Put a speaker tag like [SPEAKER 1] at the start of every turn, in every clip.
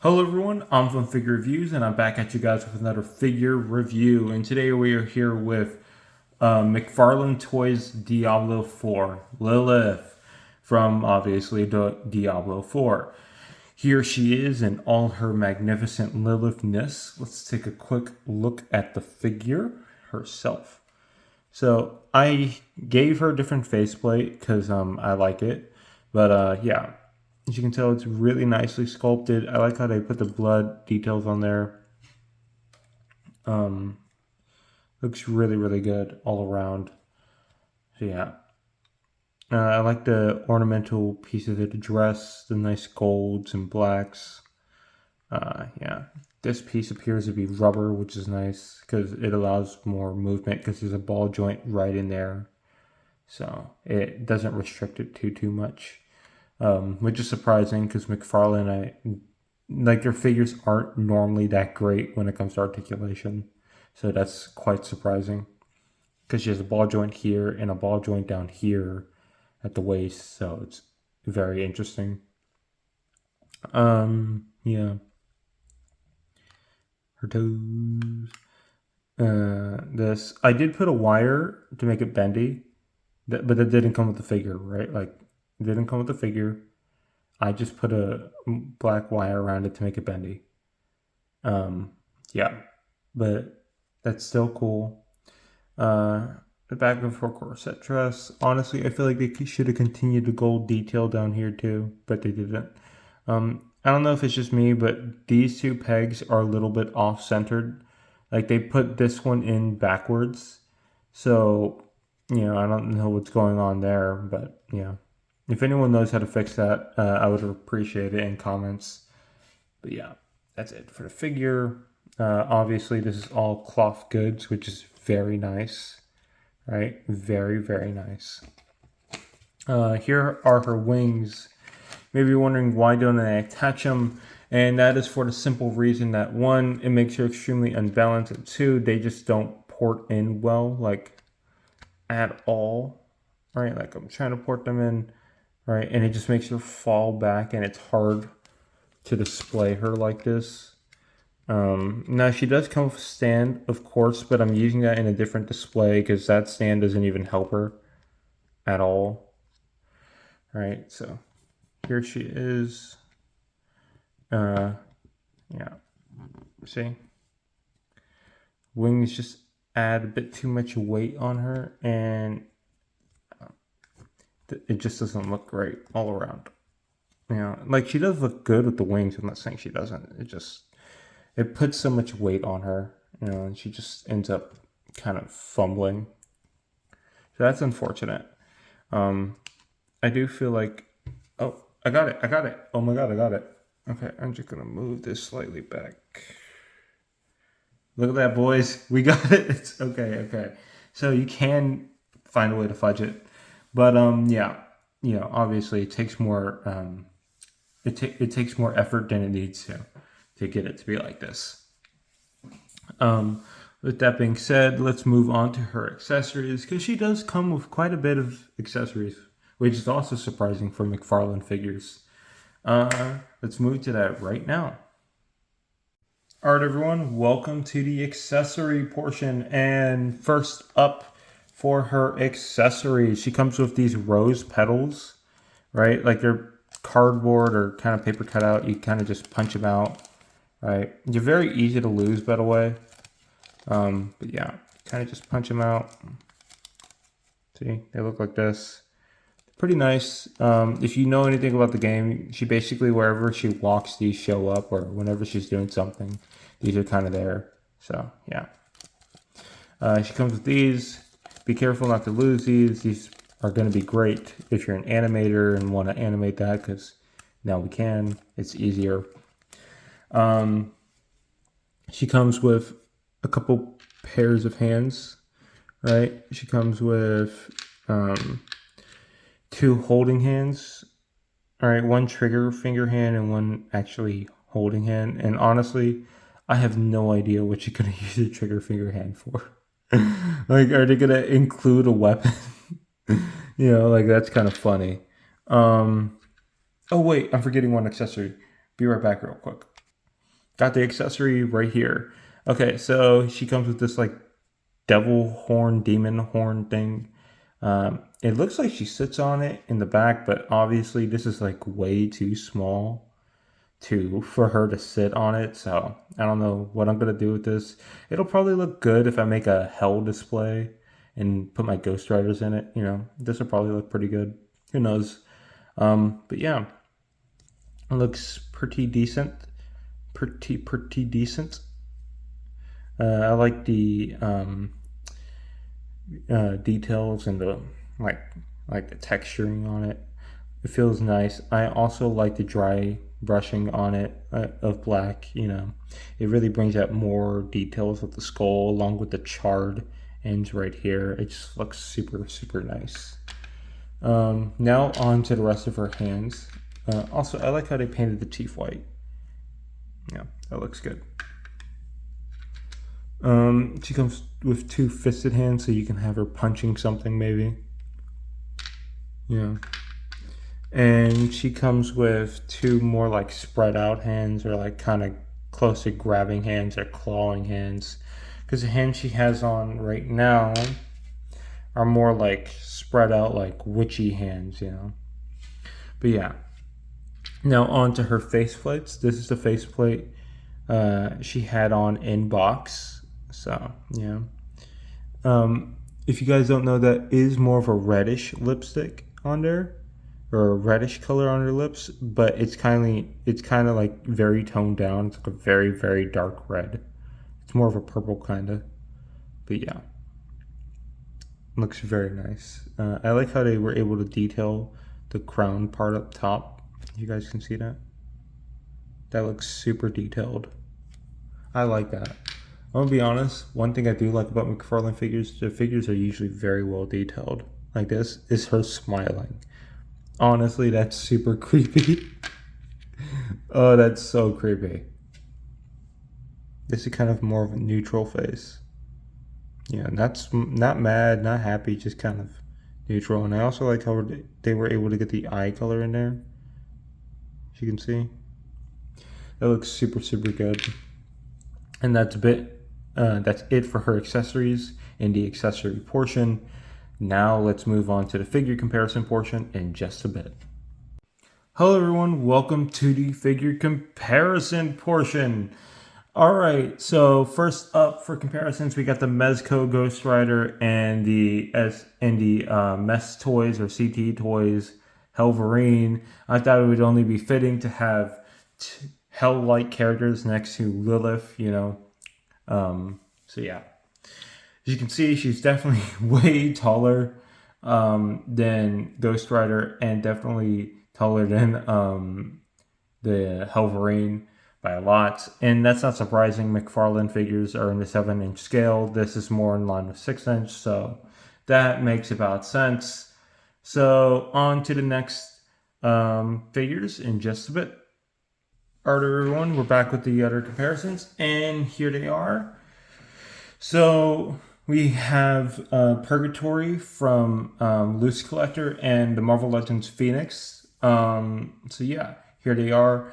[SPEAKER 1] Hello everyone, I'm from Figure Reviews and I'm back at you guys with another figure review. And today we are here with McFarlane Toys Diablo 4, Lilith, from obviously Diablo 4. Here she is in all her magnificent Lilithness. Let's take a quick look at the figure herself. So I gave her a different faceplate because I like it. But yeah, as you can tell, it's really nicely sculpted. I like how they put the blood details on there. Looks really, really good all around. So yeah. I like the ornamental pieces of the dress, the nice golds and blacks. Yeah. This piece appears to be rubber, which is nice because it allows more movement because there's a ball joint right in there. So it doesn't restrict it too much. Which is surprising because McFarlane, like their figures aren't normally that great when it comes to articulation. So that's quite surprising because she has a ball joint here and a ball joint down here at the waist. So it's very interesting. Yeah. Her toes. This, I did put a wire to make it bendy, but that didn't come with the figure, right? Like, it didn't come with the figure. I just put a black wire around it to make it bendy. Yeah, but that's still cool. The back of her corset dress. Honestly, I feel like they should have continued the gold detail down here too, but they didn't. I don't know if it's just me, but these two pegs are a little bit off-centered. Like they put this one in backwards, so I don't know what's going on there, but yeah. If anyone knows how to fix that, I would appreciate it in comments. But yeah, that's it for the figure. Obviously, this is all cloth goods, which is very nice, right? Very, very nice. Here are her wings. Maybe you're wondering why don't I attach them? And that is for the simple reason that one, it makes her extremely unbalanced, and two, they just don't port in well, like at all, right? Like I'm trying to port them in, right? And it just makes her fall back and it's hard to display her like this. Now she does come with a stand, of course, but I'm using that in a different display because that stand doesn't even help her at all. Right, so here she is. Yeah. See? Wings just add a bit too much weight on her and it just doesn't look great all around. Like she does look good with the wings. I'm not saying she doesn't. It puts so much weight on her, and she just ends up kind of fumbling. So that's unfortunate. I do feel like, oh, I got it. Oh my god, I got it. Okay, I'm just gonna move this slightly back. Look at that, boys. We got it. It's okay. So you can find a way to fudge it, but yeah, obviously it takes more it takes more effort than it needs to get it to be like this. With that being said, let's move on to her accessories because she does come with quite a bit of accessories, which is also surprising for McFarlane figures. Let's move to that right now. All right, everyone, welcome to the accessory portion. And first up for her accessories, she comes with these rose petals, right? Like they're cardboard or kind of paper cutout. You kind of just punch them out, right? They're very easy to lose, by the way. But yeah, kind of just punch them out. See, they look like this. Pretty nice. If you know anything about the game, she basically, wherever she walks, these show up, or whenever she's doing something, these are kind of there. So yeah. She comes with these. Be careful not to lose these. These are going to be great if you're an animator and want to animate that, because now we can. It's easier. She comes with a couple pairs of hands, right? She comes with two holding hands. All right, one trigger finger hand and one actually holding hand. And honestly, I have no idea what you're gonna use a trigger finger hand for. Like, are they gonna include a weapon? Like that's kind of funny. Oh wait, I'm forgetting one accessory. Be right back real quick. got the accessory right here. Okay, so she comes with this like devil horn, demon horn thing. It looks like she sits on it in the back, but obviously this is like way too small for her to sit on it. So I don't know what I'm gonna do with this. It'll probably look good if I make a hell display and put my Ghost Riders in it. You know, this will probably look pretty good. Who knows? But yeah, it looks pretty decent. Pretty decent. I like the details and the like the texturing on it. It feels nice. I also like the dry brushing on it of black. You know, it really brings out more details of the skull along with the charred ends right here. It just looks super nice. Now on to the rest of her hands. Also, I like how they painted the teeth white. Yeah, that looks good. She comes with 2 fisted hands, so you can have her punching something maybe. Yeah. And she comes with 2 more like spread out hands, or like kind of close to grabbing hands or clawing hands. Because the hands she has on right now are more like spread out, like witchy hands, you know. But yeah. Now on to her faceplates. This is the faceplate she had on in box. So yeah. If you guys don't know, that is more of a reddish lipstick on there, or a reddish color on her lips, but it's kind of like very toned down. It's like a very dark red. It's more of a purple kind of. But yeah, looks very nice. I like how they were able to detail the crown part up top. You guys can see that. That looks super detailed. I like that. I'm gonna be honest, one thing I do like about McFarlane figures, the figures are usually very well detailed. Like this is her smiling. Honestly, that's super creepy. Oh, that's so creepy. This is kind of more of a neutral face. Yeah, that's not mad, not happy, just kind of neutral. And I also like how they were able to get the eye color in there. As you can see, that looks super good. And that's it for her accessories in the accessory portion. Now let's move on to the figure comparison portion in just a bit. Hello everyone, welcome to the figure comparison portion. Alright, so first up for comparisons, we got the Mezco Ghost Rider and the Mess Toys or CT Toys Helverine. I thought it would only be fitting to have hell-like characters next to Lilith, you know. So yeah, as you can see, she's definitely way taller than Ghost Rider, and definitely taller than the Helverine by a lot. And that's not surprising. McFarlane figures are in the 7-inch scale. This is more in line with 6-inch, so that makes about sense. So on to the next figures in just a bit. Alright everyone, we're back with the other comparisons, and here they are. So we have Purgatory from Loose Collector and the Marvel Legends Phoenix. So yeah, here they are.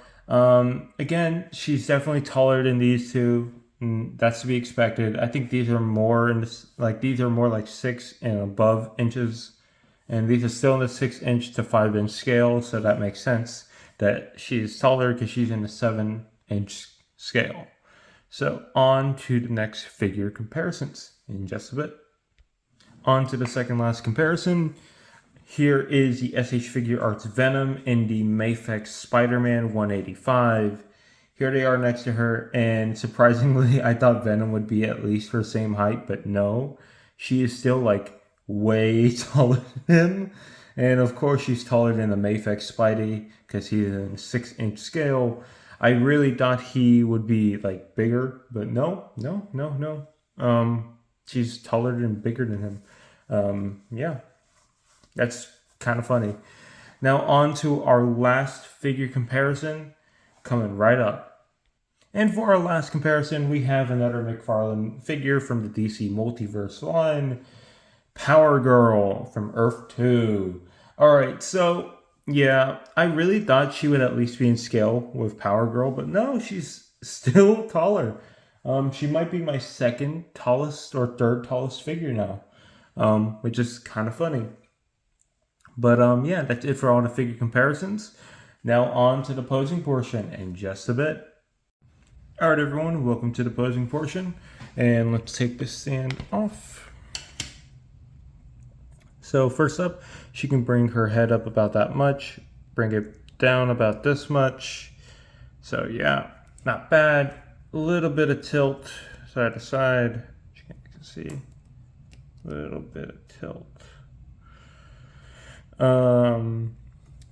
[SPEAKER 1] Again, she's definitely taller than these two. That's to be expected. I think these are more like 6 and above inches, and these are still in the 6-inch to 5-inch scale, so that makes sense that she's taller because she's in the 7-inch scale. So on to the next figure comparisons in just a bit. On to the second last comparison. Here is the SH Figure Arts Venom in the Mafex Spider-Man 185. Here they are next to her, and surprisingly, I thought Venom would be at least her same height, but no. She is still like way taller than him. And of course, she's taller than the Mafex Spidey because he's in a 6-inch scale. I really thought he would be like bigger, but no. She's taller and bigger than him. Yeah, that's kind of funny. Now on to our last figure comparison, coming right up. And for our last comparison, we have another McFarlane figure from the DC Multiverse line, Power Girl from Earth 2. Alright, so yeah, I really thought she would at least be in scale with Power Girl, but no, she's still taller. She might be my second tallest or third tallest figure now, which is kind of funny. But yeah, that's it for all the figure comparisons. Now on to the posing portion in just a bit. All right, everyone, welcome to the posing portion, and let's take this stand off. So first up, she can bring her head up about that much, bring it down about this much. So yeah, not bad. A little bit of tilt side to side. You can see a little bit of tilt.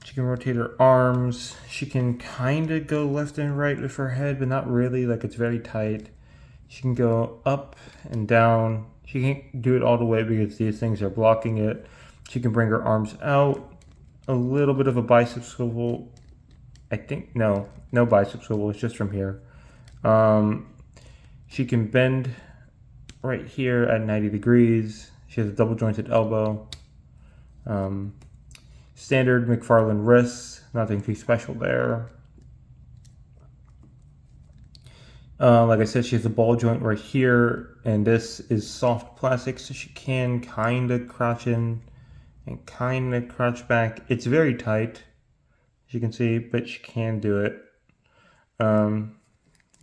[SPEAKER 1] She can rotate her arms. She can kind of go left and right with her head, but not really. Like, it's very tight. She can go up and down. She can't do it all the way because these things are blocking it. She can bring her arms out. A little bit of a bicep swivel. I think, no bicep swivel. It's just from here. She can bend right here at 90 degrees. She has a double jointed elbow. Standard McFarlane wrists, nothing too special there. Like I said, she has a ball joint right here, and this is soft plastic, so she can kind of crouch in and kind of crouch back. It's very tight, as you can see, but she can do it.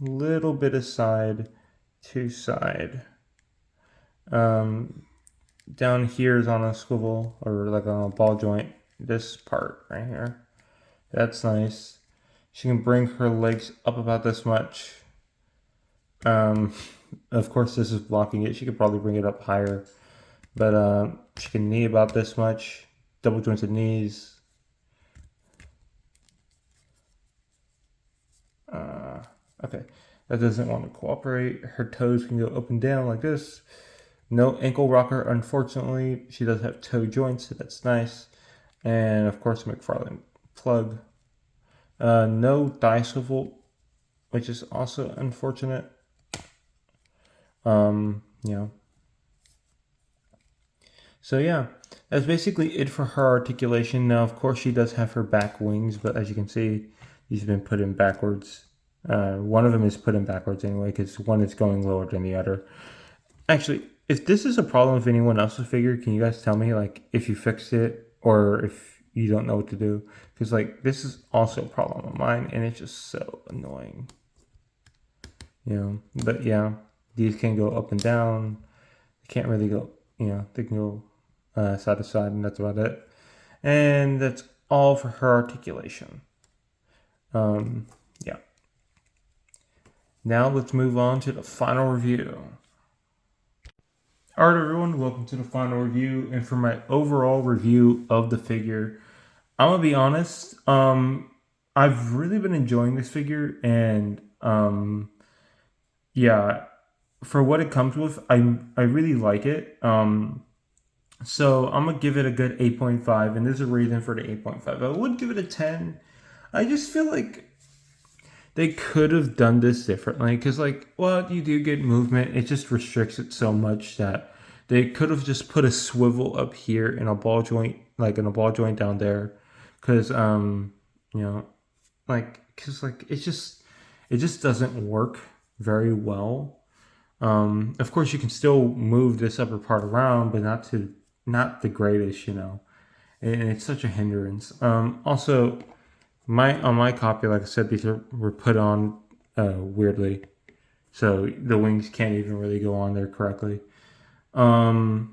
[SPEAKER 1] Little bit of side to side. Down here is on a swivel, or like on a ball joint. This part right here. That's nice. She can bring her legs up about this much. Of course, this is blocking it. She could probably bring it up higher. But she can knee about this much. Double jointed knees. Okay. That doesn't want to cooperate. Her toes can go up and down like this. No ankle rocker, unfortunately. She does have toe joints, so that's nice. And of course, McFarlane plug. No thigh swivel, which is also unfortunate. So yeah, that's basically it for her articulation. Now, of course, she does have her back wings, but as you can see, these have been put in backwards. One of them is put in backwards anyway, because one is going lower than the other. Actually, if this is a problem with anyone else's figure, can you guys tell me, like, if you fixed it or if you don't know what to do? Because, like, this is also a problem of mine, and it's just so annoying. But yeah, these can go up and down. They can't really go, they can go side to side, and that's about it. And that's all for her articulation. Yeah. Now let's move on to the final review. Alright, everyone, welcome to the final review. And for my overall review of the figure, I'm gonna be honest, I've really been enjoying this figure, and yeah, for what it comes with, I really like it. So I'm gonna give it a good 8.5, and there's a reason for the 8.5. I would give it a 10. I just feel like they could have done this differently, because, like, well, you do get movement. It just restricts it so much that they could have just put a swivel up here in a ball joint, like in a ball joint down there, because it just doesn't work very well. Of course, you can still move this upper part around, but not the greatest, and it's such a hindrance. Also, on my copy, like I said, these were put on weirdly, so the wings can't even really go on there correctly. But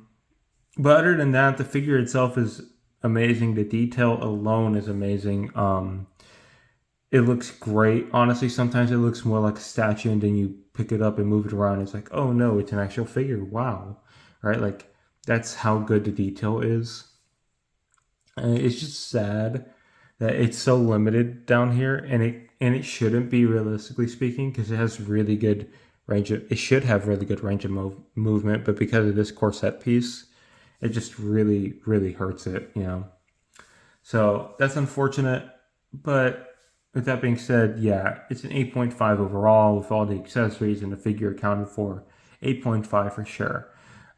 [SPEAKER 1] other than that, the figure itself is amazing. The detail alone is amazing. It looks great. Honestly, sometimes it looks more like a statue, and then you pick it up and move it around. It's like, oh no, it's an actual figure. Wow. Right? Like, that's how good the detail is. And it's just sad that it's so limited down here, and it shouldn't be, realistically speaking, because it has really good range of, it should have really good range of movement, but because of this corset piece, it just really, really hurts it, So that's unfortunate, but with that being said, yeah, it's an 8.5 overall with all the accessories and the figure accounted for. 8.5 for sure.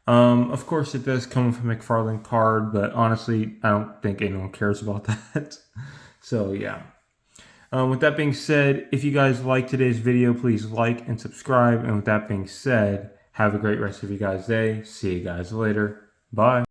[SPEAKER 1] Of course, it does come with a McFarlane card, but honestly, I don't think anyone cares about that. So, yeah. With that being said, if you guys like today's video, please like and subscribe. And with that being said, have a great rest of your guys' day. See you guys later. Bye.